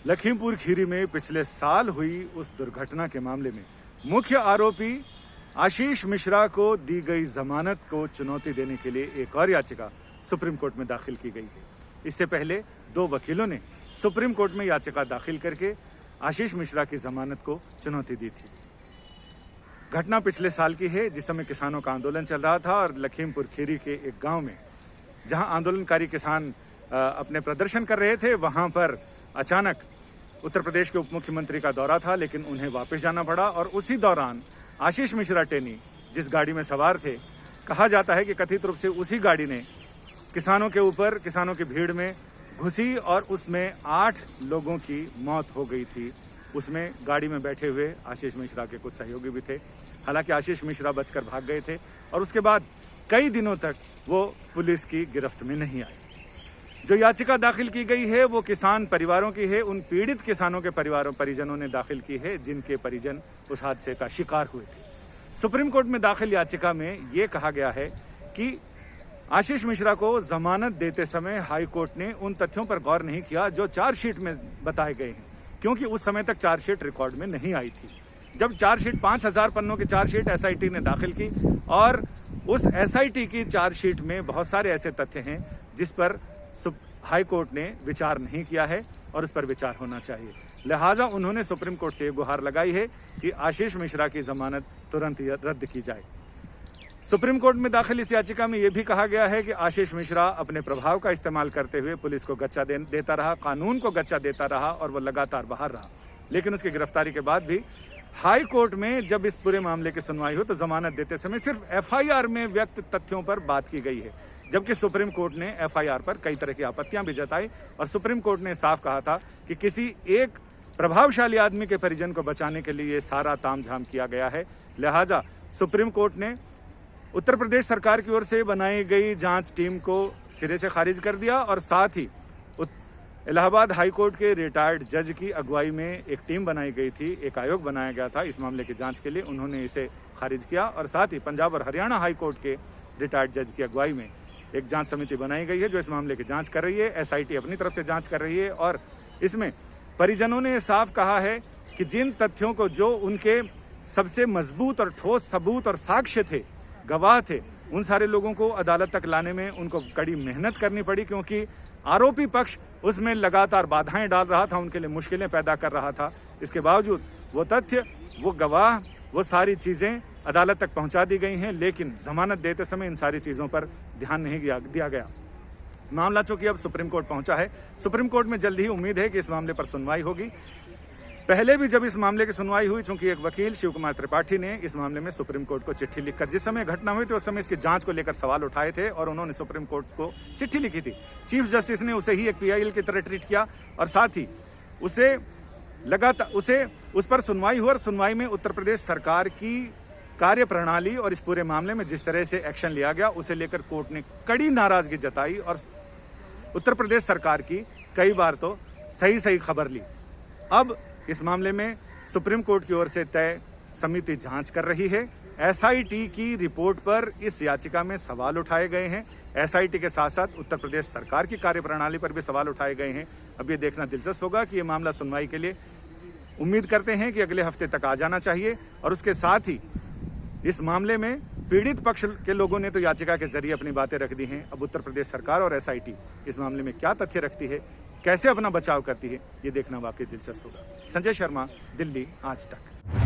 लखीमपुर खीरी में पिछले साल हुई उस दुर्घटना के मामले में मुख्य आरोपी आशीष मिश्रा को दी गई जमानत को चुनौती देने के लिए एक और याचिका सुप्रीम कोर्ट में दाखिल की गई है। इससे पहले 2 वकीलों ने सुप्रीम कोर्ट में याचिका दाखिल करके आशीष मिश्रा की जमानत को चुनौती दी थी। घटना पिछले साल की है, जिस समय किसानों का आंदोलन चल रहा था और लखीमपुर खीरी के एक गांव में जहां आंदोलनकारी किसान अपने प्रदर्शन कर रहे थे, वहां पर अचानक उत्तर प्रदेश के उप मुख्यमंत्री का दौरा था, लेकिन उन्हें वापस जाना पड़ा और उसी दौरान आशीष मिश्रा टेनी जिस गाड़ी में सवार थे, कहा जाता है कि कथित रूप से उसी गाड़ी ने किसानों के ऊपर, किसानों की भीड़ में घुसी और उसमें 8 लोगों की मौत हो गई थी। उसमें गाड़ी में बैठे हुए आशीष मिश्रा के कुछ सहयोगी भी थे। हालांकि आशीष मिश्रा बचकर भाग गए थे और उसके बाद कई दिनों तक वो पुलिस की गिरफ्त में नहीं आए। जो याचिका दाखिल की गई है वो किसान परिवारों की है, उन पीड़ित किसानों के परिजनों ने दाखिल की है जिनके परिजन उस हादसे का शिकार हुए थे। सुप्रीम कोर्ट में दाखिल याचिका में ये कहा गया है कि आशीष मिश्रा को जमानत देते समय हाई कोर्ट ने उन तथ्यों पर गौर नहीं किया जो चार्जशीट में बताए गए हैं, क्योंकि उस समय तक चार्जशीट रिकॉर्ड में नहीं आई थी। जब चार्जशीट 5000 पन्नों की चार्जशीट एसआईटी ने दाखिल की और उस एसआईटी की चार्जशीट में बहुत सारे ऐसे तथ्य हैं जिस पर हाई कोर्ट ने विचार नहीं किया है और उस पर विचार होना चाहिए। लिहाजा उन्होंने सुप्रीम कोर्ट से गुहार लगाई है कि आशीष मिश्रा की जमानत तुरंत रद्द की जाए। सुप्रीम कोर्ट में दाखिल इस याचिका में यह भी कहा गया है कि आशीष मिश्रा अपने प्रभाव का इस्तेमाल करते हुए पुलिस को गच्चा देता रहा, कानून को गच्चा देता रहा और वो लगातार बाहर रहा। लेकिन उसकी गिरफ्तारी के बाद भी हाई कोर्ट में जब इस पूरे मामले की सुनवाई हो तो जमानत देते समय सिर्फ एफआईआर में व्यक्त तथ्यों पर बात की गई है, जबकि सुप्रीम कोर्ट ने एफआईआर पर कई तरह की आपत्तियां भी जताई और सुप्रीम कोर्ट ने साफ कहा था कि किसी एक प्रभावशाली आदमी के परिजन को बचाने के लिए सारा तामझाम किया गया है। लिहाजा सुप्रीम कोर्ट ने उत्तर प्रदेश सरकार की ओर से बनाई गई जांच टीम को सिरे से खारिज कर दिया और साथ ही इलाहाबाद हाई कोर्ट के रिटायर्ड जज की अगुवाई में एक टीम बनाई गई थी, एक आयोग बनाया गया था इस मामले की जांच के लिए, उन्होंने इसे खारिज किया और साथ ही पंजाब और हरियाणा हाई कोर्ट के रिटायर्ड जज की अगुवाई में एक जांच समिति बनाई गई है जो इस मामले की जांच कर रही है। एसआईटी अपनी तरफ से जांच कर रही है और इसमें परिजनों ने साफ कहा है कि जिन तथ्यों को, जो उनके सबसे मजबूत और ठोस सबूत और साक्ष्य थे, गवाह थे, उन सारे लोगों को अदालत तक लाने में उनको कड़ी मेहनत करनी पड़ी, क्योंकि आरोपी पक्ष उसमें लगातार बाधाएं डाल रहा था, उनके लिए मुश्किलें पैदा कर रहा था। इसके बावजूद वो तथ्य, वो गवाह, वो सारी चीजें अदालत तक पहुंचा दी गई हैं, लेकिन जमानत देते समय इन सारी चीजों पर ध्यान नहीं दिया गया। मामला चूंकि अब सुप्रीम कोर्ट पहुंचा है, सुप्रीम कोर्ट में जल्द ही उम्मीद है कि इस मामले पर सुनवाई होगी। पहले भी जब इस मामले की सुनवाई हुई, चूंकि एक वकील शिव कुमार त्रिपाठी ने इस मामले में सुप्रीम कोर्ट को चिट्ठी लिखकर, जिस समय घटना हुई थी उस समय इसकी जांच को लेकर सवाल उठाए थे और उन्होंने सुप्रीम कोर्ट को चिट्ठी लिखी थी। चीफ जस्टिस ने उसे ही एक पीआईएल की तरह ट्रीट किया और साथ ही उस पर सुनवाई हुई और सुनवाई में उत्तर प्रदेश सरकार की कार्य प्रणाली और इस पूरे मामले में जिस तरह से एक्शन लिया गया उसे लेकर कोर्ट ने कड़ी नाराजगी जताई और उत्तर प्रदेश सरकार की कई बार तो सही खबर ली। अब इस मामले में सुप्रीम कोर्ट की ओर से तय समिति जांच कर रही है। एसआईटी की रिपोर्ट पर इस याचिका में सवाल उठाए गए हैं। एसआईटी के साथ साथ उत्तर प्रदेश सरकार की कार्यप्रणाली पर भी सवाल उठाए गए हैं। अब ये देखना दिलचस्प होगा कि ये मामला सुनवाई के लिए उम्मीद करते हैं कि अगले हफ्ते तक आ जाना चाहिए और उसके साथ ही इस मामले में पीड़ित पक्ष के लोगों ने तो याचिका के जरिए अपनी बातें रख दी हैं। अब उत्तर प्रदेश सरकार और एसआईटी इस मामले में क्या तथ्य रखती है, कैसे अपना बचाव करती है, ये देखना वाकई दिलचस्प होगा। संजय शर्मा, दिल्ली आज तक।